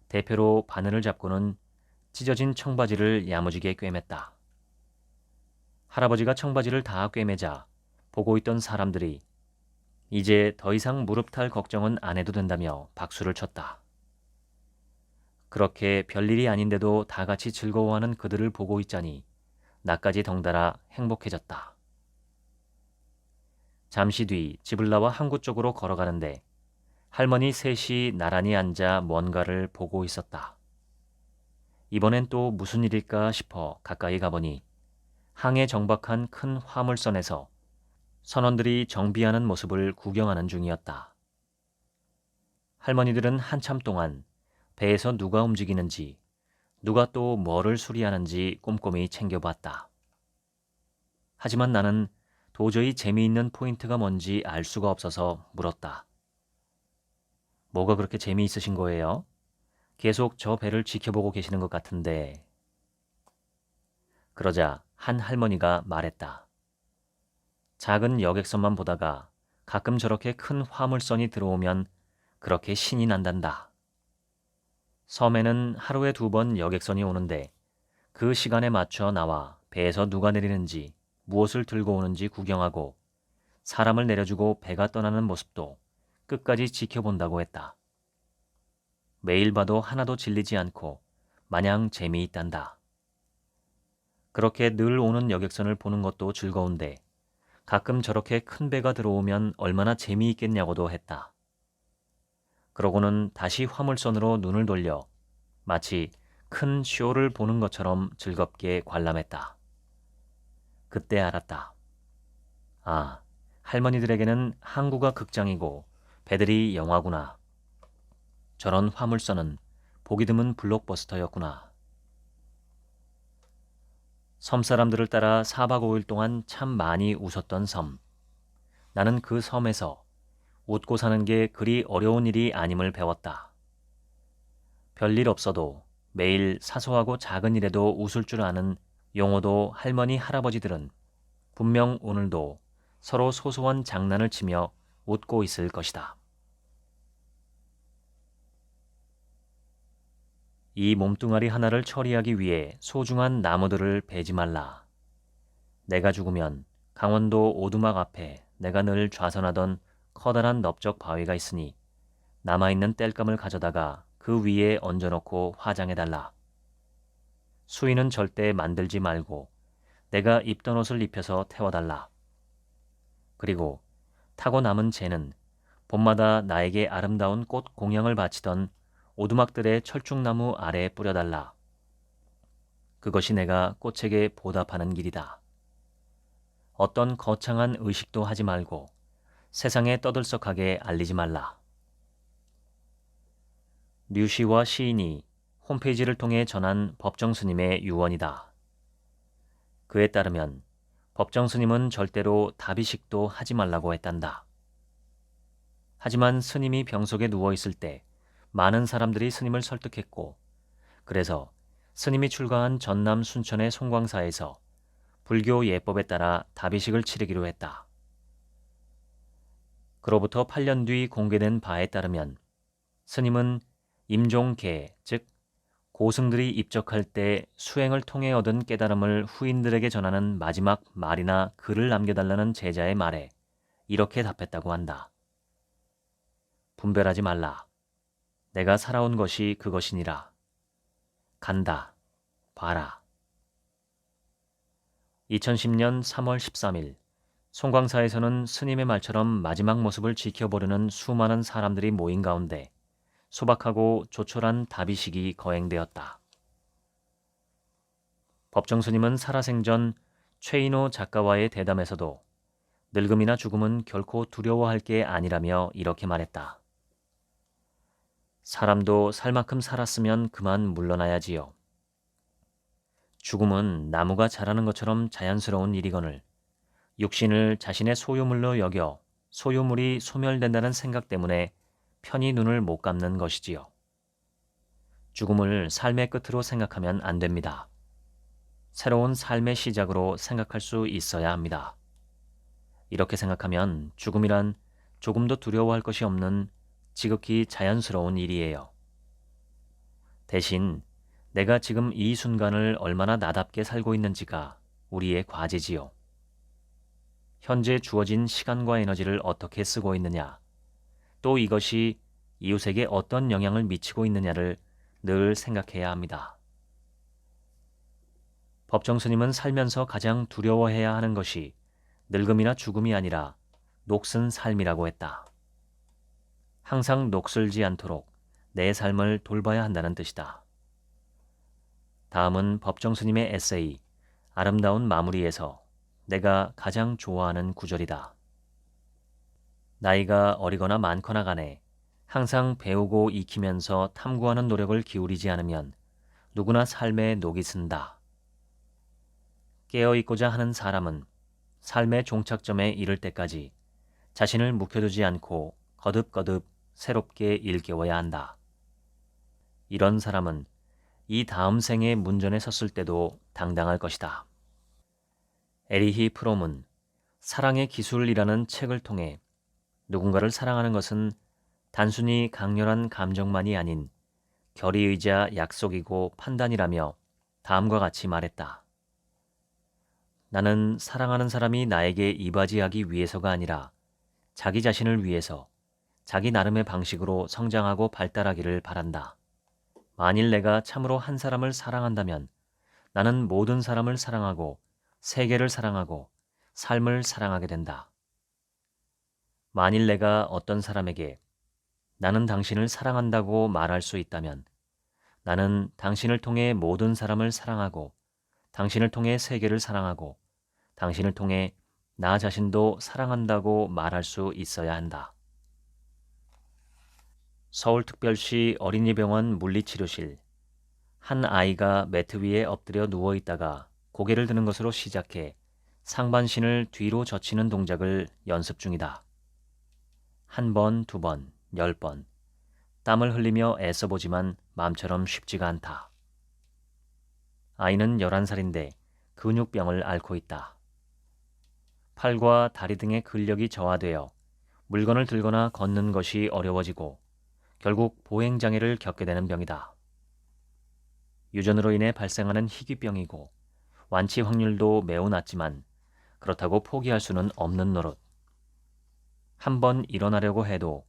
대표로 바늘을 잡고는 찢어진 청바지를 야무지게 꿰맸다. 할아버지가 청바지를 다 꿰매자 보고 있던 사람들이 이제 더 이상 무릎 탈 걱정은 안 해도 된다며 박수를 쳤다. 그렇게 별일이 아닌데도 다 같이 즐거워하는 그들을 보고 있자니 나까지 덩달아 행복해졌다. 잠시 뒤 집을 나와 항구 쪽으로 걸어가는데 할머니 셋이 나란히 앉아 뭔가를 보고 있었다. 이번엔 또 무슨 일일까 싶어 가까이 가보니 항해 정박한 큰 화물선에서 선원들이 정비하는 모습을 구경하는 중이었다. 할머니들은 한참 동안 배에서 누가 움직이는지, 누가 또 뭐를 수리하는지 꼼꼼히 챙겨봤다. 하지만 나는 도저히 재미있는 포인트가 뭔지 알 수가 없어서 물었다. 뭐가 그렇게 재미있으신 거예요? 계속 저 배를 지켜보고 계시는 것 같은데. 그러자 한 할머니가 말했다. 작은 여객선만 보다가 가끔 저렇게 큰 화물선이 들어오면 그렇게 신이 난단다. 섬에는 하루에 2번 여객선이 오는데 그 시간에 맞춰 나와 배에서 누가 내리는지 무엇을 들고 오는지 구경하고 사람을 내려주고 배가 떠나는 모습도 끝까지 지켜본다고 했다. 매일 봐도 하나도 질리지 않고 마냥 재미있단다. 그렇게 늘 오는 여객선을 보는 것도 즐거운데 가끔 저렇게 큰 배가 들어오면 얼마나 재미있겠냐고도 했다. 그러고는 다시 화물선으로 눈을 돌려 마치 큰 쇼를 보는 것처럼 즐겁게 관람했다. 그때 알았다. 아, 할머니들에게는 항구가 극장이고 배들이 영화구나. 저런 화물선은 보기 드문 블록버스터였구나. 섬 사람들을 따라 4박 5일 동안 참 많이 웃었던 섬. 나는 그 섬에서 웃고 사는 게 그리 어려운 일이 아님을 배웠다. 별일 없어도 매일 사소하고 작은 일에도 웃을 줄 아는 용호도 할머니 할아버지들은 분명 오늘도 서로 소소한 장난을 치며 웃고 있을 것이다. 이 몸뚱아리 하나를 처리하기 위해 소중한 나무들을 베지 말라. 내가 죽으면 강원도 오두막 앞에 내가 늘 좌선하던 커다란 넓적 바위가 있으니 남아있는 땔감을 가져다가 그 위에 얹어놓고 화장해달라. 수인은 절대 만들지 말고 내가 입던 옷을 입혀서 태워달라. 그리고 타고 남은 재는 봄마다 나에게 아름다운 꽃 공양을 바치던 오두막들의 철쭉나무 아래에 뿌려달라. 그것이 내가 꽃에게 보답하는 길이다. 어떤 거창한 의식도 하지 말고 세상에 떠들썩하게 알리지 말라. 류시와 시인이 홈페이지를 통해 전한 법정 스님의 유언이다. 그에 따르면 법정 스님은 절대로 다비식도 하지 말라고 했단다. 하지만 스님이 병석에 누워있을 때 많은 사람들이 스님을 설득했고 그래서 스님이 출가한 전남 순천의 송광사에서 불교 예법에 따라 다비식을 치르기로 했다. 그로부터 8년 뒤 공개된 바에 따르면 스님은 임종계, 즉 고승들이 입적할 때 수행을 통해 얻은 깨달음을 후인들에게 전하는 마지막 말이나 글을 남겨달라는 제자의 말에 이렇게 답했다고 한다. 분별하지 말라. 내가 살아온 것이 그것이니라. 간다. 봐라. 2010년 3월 13일 송광사에서는 스님의 말처럼 마지막 모습을 지켜보려는 수많은 사람들이 모인 가운데 소박하고 조촐한 다비식이 거행되었다. 법정 스님은 살아생전 최인호 작가와의 대담에서도 늙음이나 죽음은 결코 두려워할 게 아니라며 이렇게 말했다. 사람도 살 만큼 살았으면 그만 물러나야지요. 죽음은 나무가 자라는 것처럼 자연스러운 일이거늘 육신을 자신의 소유물로 여겨 소유물이 소멸된다는 생각 때문에 편히 눈을 못 감는 것이지요. 죽음을 삶의 끝으로 생각하면 안 됩니다. 새로운 삶의 시작으로 생각할 수 있어야 합니다. 이렇게 생각하면 죽음이란 조금도 두려워할 것이 없는 지극히 자연스러운 일이에요. 대신 내가 지금 이 순간을 얼마나 나답게 살고 있는지가 우리의 과제지요. 현재 주어진 시간과 에너지를 어떻게 쓰고 있느냐, 또 이것이 이웃에게 어떤 영향을 미치고 있느냐를 늘 생각해야 합니다. 법정 스님은 살면서 가장 두려워해야 하는 것이 늙음이나 죽음이 아니라 녹슨 삶이라고 했다. 항상 녹슬지 않도록 내 삶을 돌봐야 한다는 뜻이다. 다음은 법정 스님의 에세이 아름다운 마무리에서 내가 가장 좋아하는 구절이다. 나이가 어리거나 많거나 간에 항상 배우고 익히면서 탐구하는 노력을 기울이지 않으면 누구나 삶에 녹이 쓴다. 깨어있고자 하는 사람은 삶의 종착점에 이를 때까지 자신을 묵혀두지 않고 거듭거듭 새롭게 일깨워야 한다. 이런 사람은 이 다음 생의 문전에 섰을 때도 당당할 것이다. 에리히 프롬은 사랑의 기술이라는 책을 통해 누군가를 사랑하는 것은 단순히 강렬한 감정만이 아닌 결의이자 약속이고 판단이라며 다음과 같이 말했다. 나는 사랑하는 사람이 나에게 이바지하기 위해서가 아니라 자기 자신을 위해서 자기 나름의 방식으로 성장하고 발달하기를 바란다. 만일 내가 참으로 한 사람을 사랑한다면 나는 모든 사람을 사랑하고 세계를 사랑하고 삶을 사랑하게 된다. 만일 내가 어떤 사람에게 나는 당신을 사랑한다고 말할 수 있다면 나는 당신을 통해 모든 사람을 사랑하고 당신을 통해 세계를 사랑하고 당신을 통해 나 자신도 사랑한다고 말할 수 있어야 한다. 서울특별시 어린이병원 물리치료실. 한 아이가 매트 위에 엎드려 누워 있다가 고개를 드는 것으로 시작해 상반신을 뒤로 젖히는 동작을 연습 중이다. 한 번, 두 번, 10번. 땀을 흘리며 애써보지만 마음처럼 쉽지가 않다. 아이는 11살인데 근육병을 앓고 있다. 팔과 다리 등의 근력이 저하되어 물건을 들거나 걷는 것이 어려워지고 결국 보행장애를 겪게 되는 병이다. 유전으로 인해 발생하는 희귀병이고 완치 확률도 매우 낮지만 그렇다고 포기할 수는 없는 노릇. 한번 일어나려고 해도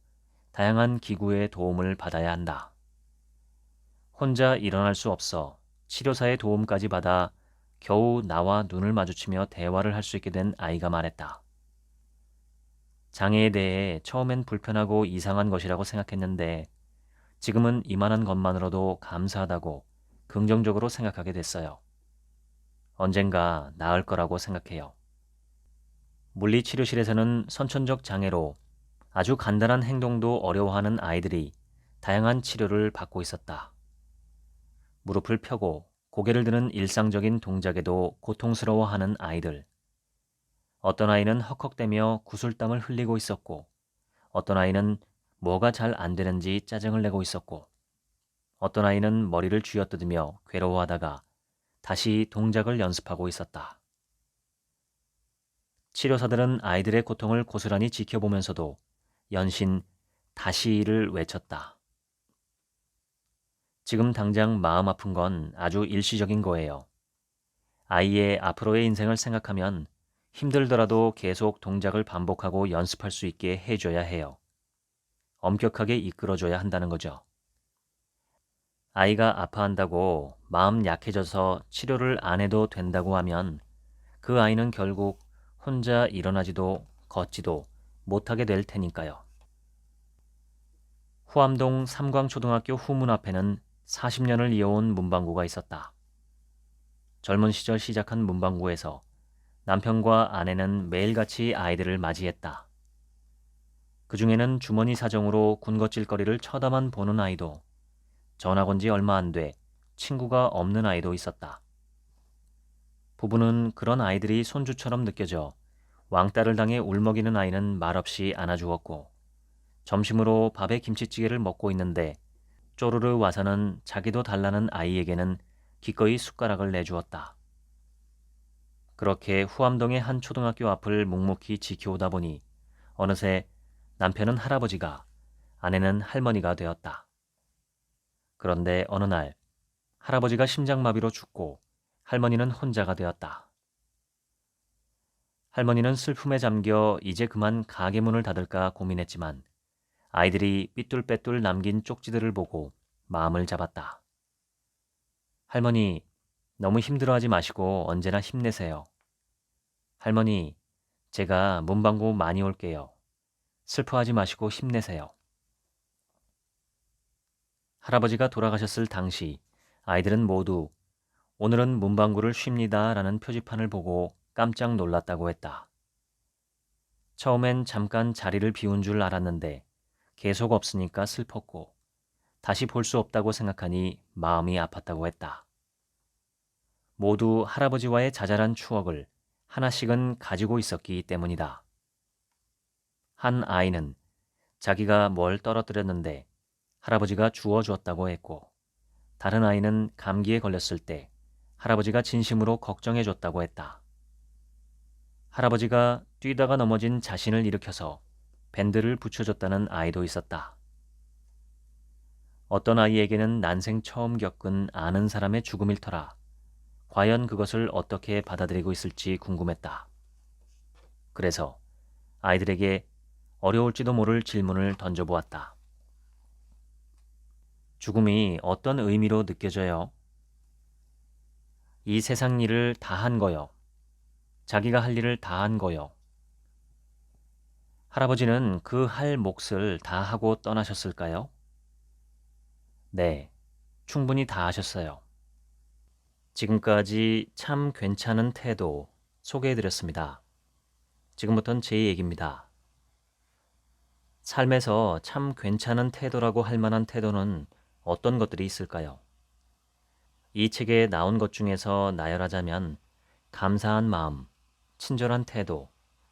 다양한 기구의 도움을 받아야 한다. 혼자 일어날 수 없어 치료사의 도움까지 받아 겨우 나와 눈을 마주치며 대화를 할 수 있게 된 아이가 말했다. 장애에 대해 처음엔 불편하고 이상한 것이라고 생각했는데 지금은 이만한 것만으로도 감사하다고 긍정적으로 생각하게 됐어요. 언젠가 나을 거라고 생각해요. 물리치료실에서는 선천적 장애로 아주 간단한 행동도 어려워하는 아이들이 다양한 치료를 받고 있었다. 무릎을 펴고 고개를 드는 일상적인 동작에도 고통스러워하는 아이들. 어떤 아이는 헉헉대며 구슬땀을 흘리고 있었고 어떤 아이는 뭐가 잘 안 되는지 짜증을 내고 있었고 어떤 아이는 머리를 쥐어뜯으며 괴로워하다가 다시 동작을 연습하고 있었다. 치료사들은 아이들의 고통을 고스란히 지켜보면서도 연신 다시를 외쳤다. 지금 당장 마음 아픈 건 아주 일시적인 거예요. 아이의 앞으로의 인생을 생각하면 힘들더라도 계속 동작을 반복하고 연습할 수 있게 해줘야 해요. 엄격하게 이끌어줘야 한다는 거죠. 아이가 아파한다고 마음 약해져서 치료를 안 해도 된다고 하면 그 아이는 결국 혼자 일어나지도 걷지도 못하게 될 테니까요. 후암동 삼광초등학교 후문 앞에는 40년을 이어온 문방구가 있었다. 젊은 시절 시작한 문방구에서 남편과 아내는 매일같이 아이들을 맞이했다. 그 중에는 주머니 사정으로 군것질거리를 쳐다만 보는 아이도 전학 온 지 얼마 안 돼 친구가 없는 아이도 있었다. 부부는 그런 아이들이 손주처럼 느껴져 왕따를 당해 울먹이는 아이는 말없이 안아주었고 점심으로 밥에 김치찌개를 먹고 있는데 쪼르르 와서는 자기도 달라는 아이에게는 기꺼이 숟가락을 내주었다. 그렇게 후암동의 한 초등학교 앞을 묵묵히 지켜오다 보니 어느새 남편은 할아버지가 아내는 할머니가 되었다. 그런데 어느 날 할아버지가 심장마비로 죽고 할머니는 혼자가 되었다. 할머니는 슬픔에 잠겨 이제 그만 가게 문을 닫을까 고민했지만 아이들이 삐뚤빼뚤 남긴 쪽지들을 보고 마음을 잡았다. 할머니, 너무 힘들어하지 마시고 언제나 힘내세요. 할머니, 제가 문방구 많이 올게요. 슬퍼하지 마시고 힘내세요. 할아버지가 돌아가셨을 당시 아이들은 모두 오늘은 문방구를 쉽니다 라는 표지판을 보고 깜짝 놀랐다고 했다. 처음엔 잠깐 자리를 비운 줄 알았는데 계속 없으니까 슬펐고 다시 볼 수 없다고 생각하니 마음이 아팠다고 했다. 모두 할아버지와의 자잘한 추억을 하나씩은 가지고 있었기 때문이다. 한 아이는 자기가 뭘 떨어뜨렸는데 할아버지가 주워주었다고 했고, 다른 아이는 감기에 걸렸을 때 할아버지가 진심으로 걱정해줬다고 했다. 할아버지가 뛰다가 넘어진 자신을 일으켜서 밴드를 붙여줬다는 아이도 있었다. 어떤 아이에게는 난생 처음 겪은 아는 사람의 죽음일 터라 과연 그것을 어떻게 받아들이고 있을지 궁금했다. 그래서 아이들에게 어려울지도 모를 질문을 던져보았다. 죽음이 어떤 의미로 느껴져요? 이 세상 일을 다 한 거요. 자기가 할 일을 다 한 거요. 할아버지는 그 할 몫을 다 하고 떠나셨을까요? 네, 충분히 다 하셨어요. 지금까지 참 괜찮은 태도 소개해드렸습니다. 지금부터는 제 얘기입니다. 삶에서 참 괜찮은 태도라고 할 만한 태도는 어떤 것들이 있을까요? 이 책에 나온 것 중에서 나열하자면 감사한 마음, 친절한 태도,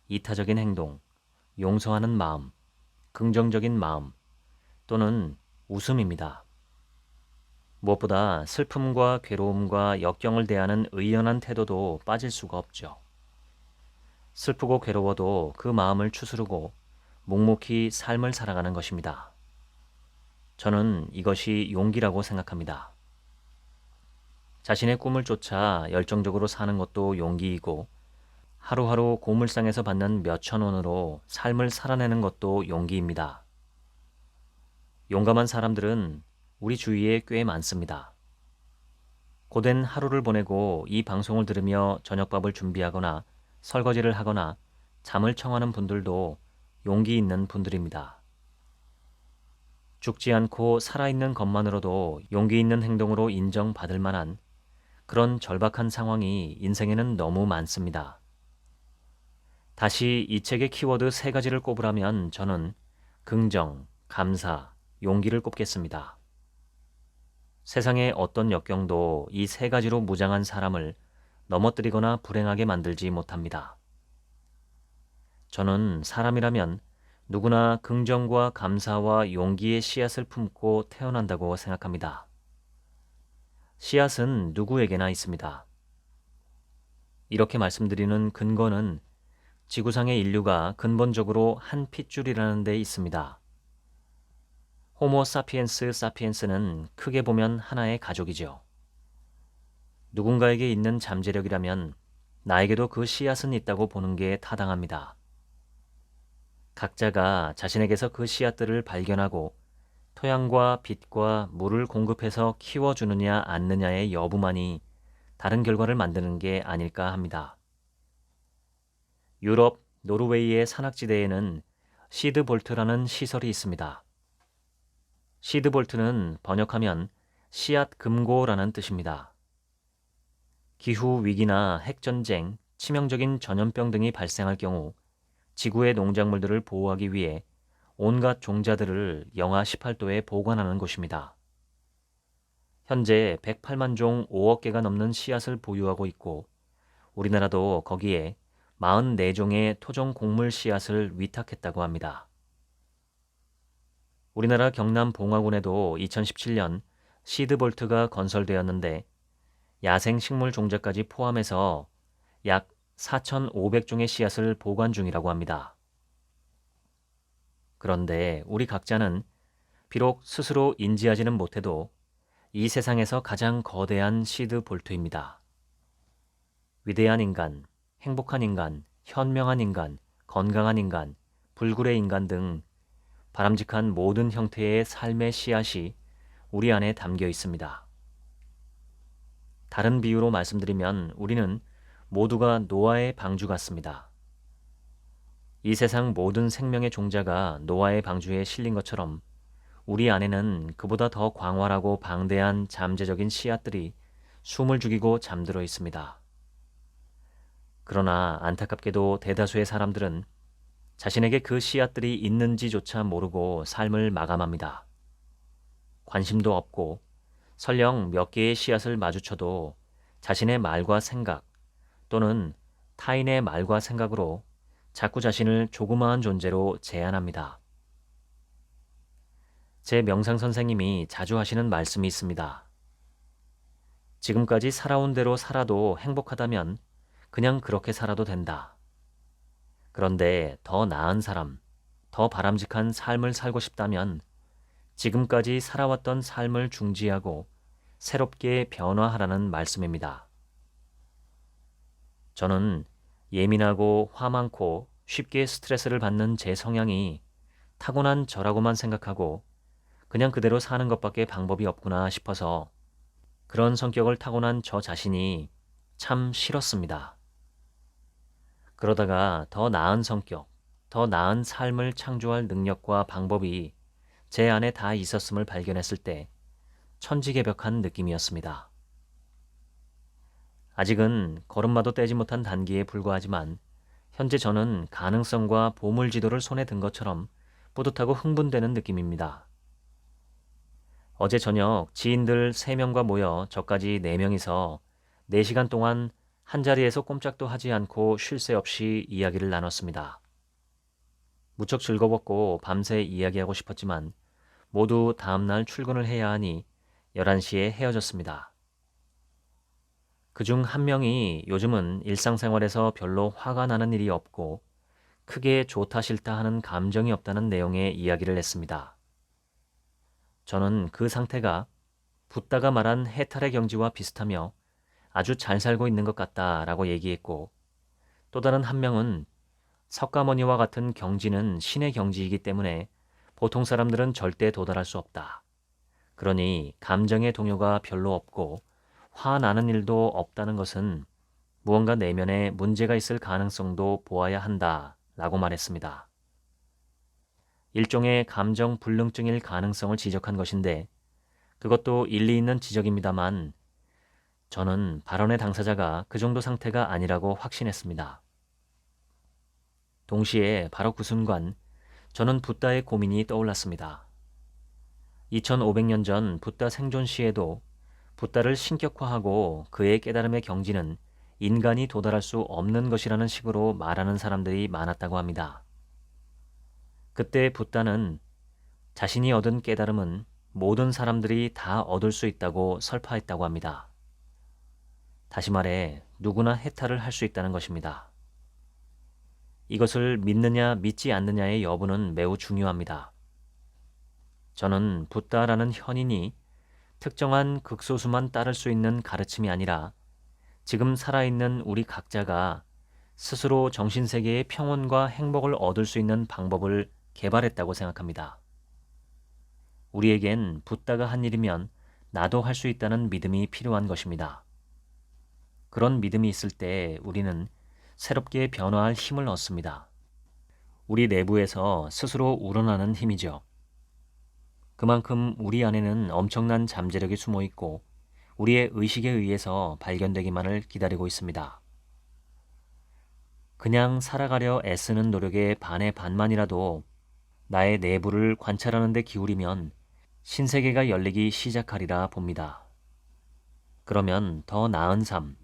이타적인 행동, 용서하는 마음, 긍정적인 마음 또는 웃음입니다. 무엇보다 슬픔과 괴로움과 역경을 대하는 의연한 태도도 빠질 수가 없죠. 슬프고 괴로워도 그 마음을 추스르고 묵묵히 삶을 살아가는 것입니다. 저는 이것이 용기라고 생각합니다. 자신의 꿈을 쫓아 열정적으로 사는 것도 용기이고 하루하루 고물상에서 받는 몇천 원으로 삶을 살아내는 것도 용기입니다. 용감한 사람들은 우리 주위에 꽤 많습니다. 고된 하루를 보내고 이 방송을 들으며 저녁밥을 준비하거나 설거지를 하거나 잠을 청하는 분들도 용기 있는 분들입니다. 죽지 않고 살아있는 것만으로도 용기 있는 행동으로 인정받을 만한 그런 절박한 상황이 인생에는 너무 많습니다. 다시 이 책의 키워드 3가지를 꼽으라면 저는 긍정, 감사, 용기를 꼽겠습니다. 세상의 어떤 역경도 이 3가지로 무장한 사람을 넘어뜨리거나 불행하게 만들지 못합니다. 저는 사람이라면 누구나 긍정과 감사와 용기의 씨앗을 품고 태어난다고 생각합니다. 씨앗은 누구에게나 있습니다. 이렇게 말씀드리는 근거는 지구상의 인류가 근본적으로 한 핏줄이라는 데 있습니다. 호모 사피엔스 사피엔스는 크게 보면 하나의 가족이죠. 누군가에게 있는 잠재력이라면 나에게도 그 씨앗은 있다고 보는 게 타당합니다. 각자가 자신에게서 그 씨앗들을 발견하고 토양과 빛과 물을 공급해서 키워주느냐 않느냐의 여부만이 다른 결과를 만드는 게 아닐까 합니다. 유럽, 노르웨이의 산악지대에는 시드볼트라는 시설이 있습니다. 시드볼트는 번역하면 씨앗 금고라는 뜻입니다. 기후 위기나 핵전쟁, 치명적인 전염병 등이 발생할 경우 지구의 농작물들을 보호하기 위해 온갖 종자들을 영하 18도에 보관하는 곳입니다. 현재 108만 종 5억 개가 넘는 씨앗을 보유하고 있고 우리나라도 거기에 44종의 토종 곡물 씨앗을 위탁했다고 합니다. 우리나라 경남 봉화군에도 2017년 시드볼트가 건설되었는데 야생 식물 종자까지 포함해서 약 4,500종의 씨앗을 보관 중이라고 합니다. 그런데 우리 각자는 비록 스스로 인지하지는 못해도 이 세상에서 가장 거대한 시드볼트입니다. 위대한 인간, 행복한 인간, 현명한 인간, 건강한 인간, 불굴의 인간 등 바람직한 모든 형태의 삶의 씨앗이 우리 안에 담겨 있습니다. 다른 비유로 말씀드리면 우리는 모두가 노아의 방주 같습니다. 이 세상 모든 생명의 종자가 노아의 방주에 실린 것처럼 우리 안에는 그보다 더 광활하고 방대한 잠재적인 씨앗들이 숨을 죽이고 잠들어 있습니다. 그러나 안타깝게도 대다수의 사람들은 자신에게 그 씨앗들이 있는지조차 모르고 삶을 마감합니다. 관심도 없고 설령 몇 개의 씨앗을 마주쳐도 자신의 말과 생각 또는 타인의 말과 생각으로 자꾸 자신을 조그마한 존재로 제한합니다. 제 명상 선생님이 자주 하시는 말씀이 있습니다. 지금까지 살아온 대로 살아도 행복하다면 그냥 그렇게 살아도 된다. 그런데 더 나은 사람, 더 바람직한 삶을 살고 싶다면 지금까지 살아왔던 삶을 중지하고 새롭게 변화하라는 말씀입니다. 저는 예민하고 화 많고 쉽게 스트레스를 받는 제 성향이 타고난 저라고만 생각하고 그냥 그대로 사는 것밖에 방법이 없구나 싶어서 그런 성격을 타고난 저 자신이 참 싫었습니다. 그러다가 더 나은 성격, 더 나은 삶을 창조할 능력과 방법이 제 안에 다 있었음을 발견했을 때 천지개벽한 느낌이었습니다. 아직은 걸음마도 떼지 못한 단계에 불과하지만 현재 저는 가능성과 보물지도를 손에 든 것처럼 뿌듯하고 흥분되는 느낌입니다. 어제 저녁 지인들 3명과 모여 저까지 4명이서 4시간 동안 한자리에서 꼼짝도 하지 않고 쉴 새 없이 이야기를 나눴습니다. 무척 즐거웠고 밤새 이야기하고 싶었지만 모두 다음날 출근을 해야 하니 11시에 헤어졌습니다. 그중 한 명이 요즘은 일상생활에서 별로 화가 나는 일이 없고 크게 좋다 싫다 하는 감정이 없다는 내용의 이야기를 했습니다. 저는 그 상태가 붓다가 말한 해탈의 경지와 비슷하며 아주 잘 살고 있는 것 같다라고 얘기했고 또 다른 한 명은 석가모니와 같은 경지는 신의 경지이기 때문에 보통 사람들은 절대 도달할 수 없다. 그러니 감정의 동요가 별로 없고 화나는 일도 없다는 것은 무언가 내면에 문제가 있을 가능성도 보아야 한다 라고 말했습니다. 일종의 감정 불능증일 가능성을 지적한 것인데 그것도 일리 있는 지적입니다만 저는 발언의 당사자가 그 정도 상태가 아니라고 확신했습니다. 동시에 바로 그 순간 저는 붓다의 고민이 떠올랐습니다. 2500년 전 붓다 생존 시에도 붓다를 신격화하고 그의 깨달음의 경지는 인간이 도달할 수 없는 것이라는 식으로 말하는 사람들이 많았다고 합니다. 그때 붓다는 자신이 얻은 깨달음은 모든 사람들이 다 얻을 수 있다고 설파했다고 합니다. 다시 말해 누구나 해탈을 할 수 있다는 것입니다. 이것을 믿느냐 믿지 않느냐의 여부는 매우 중요합니다. 저는 붓다라는 현인이 특정한 극소수만 따를 수 있는 가르침이 아니라 지금 살아있는 우리 각자가 스스로 정신세계의 평온과 행복을 얻을 수 있는 방법을 개발했다고 생각합니다. 우리에겐 붓다가 한 일이면 나도 할 수 있다는 믿음이 필요한 것입니다. 그런 믿음이 있을 때 우리는 새롭게 변화할 힘을 얻습니다. 우리 내부에서 스스로 우러나는 힘이죠. 그만큼 우리 안에는 엄청난 잠재력이 숨어 있고 우리의 의식에 의해서 발견되기만을 기다리고 있습니다. 그냥 살아가려 애쓰는 노력의 반의 반만이라도 나의 내부를 관찰하는 데 기울이면 신세계가 열리기 시작하리라 봅니다. 그러면 더 나은 삶,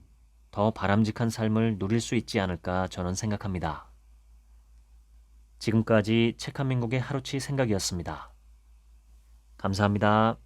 더 바람직한 삶을 누릴 수 있지 않을까 저는 생각합니다. 지금까지 책 한 민국의 하루치 생각이었습니다. 감사합니다.